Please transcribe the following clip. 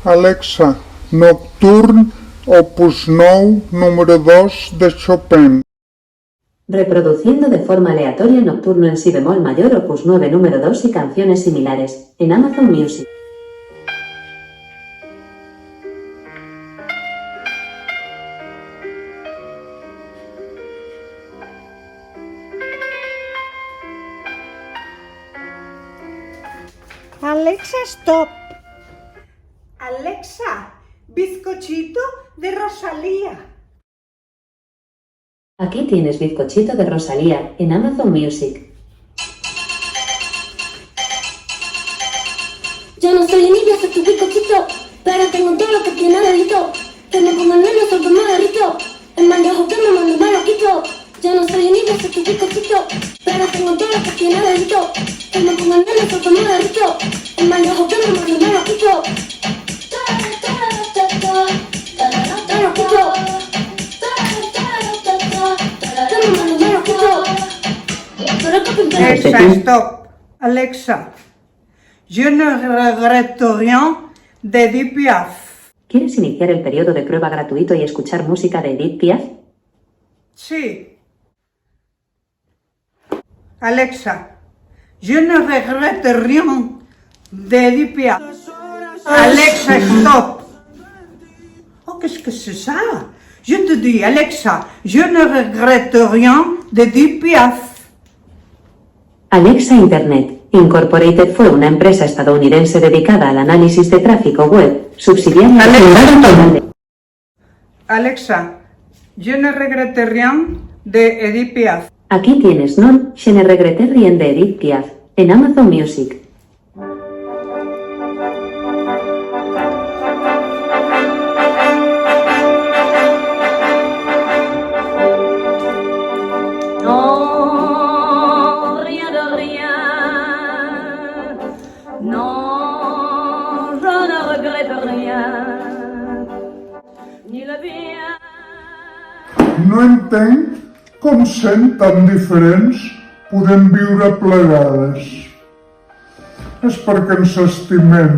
Alexa, Nocturne, opus 9, número 2 de Chopin. Reproduciendo de forma aleatoria Nocturno en si bemol mayor opus 9 número 2 y canciones similares, en Amazon Music. Alexa, stop. Alexa, bizcochito de Rosalía. Aquí tienes Bizcochito de Rosalía, en Amazon Music. Yo no soy niña, soy tu bizcochito, pero tengo todo lo que tiene delito. Que me pongan nena, soy tu maderito. El mandajo que me mando me lo quito. Yo no soy niña, soy tu bizcochito, pero tengo todo lo que tiene delito. Que me pongan nena, soy tu maderito. El mandajo que me mando me lo quito. Me lo quito. Alexa, stop. Alexa, je ne regrette rien de Edith Piaf. ¿Quieres iniciar el periodo de prueba gratuito y escuchar música de Edith Piaf? Sí. Alexa, je ne regrette rien de Edith Piaf. Alexa, stop. Oh, qu'est-ce que c'est ça? Je te dis, Alexa, je ne regrette rien de Edith Piaf. Alexa Internet Incorporated fue una empresa estadounidense dedicada al análisis de tráfico web, subsidiaria de Alexa, je ne regrette rien de Edith Piaf. Aquí tienes Non, je ne regrette rien de Edith Piaf, en Amazon Music. Non, rien de rien. Non, je ne regrette rien. Ni le bien. No entenc com sent tan diferents podem viure plegades. És perquè ens estimem.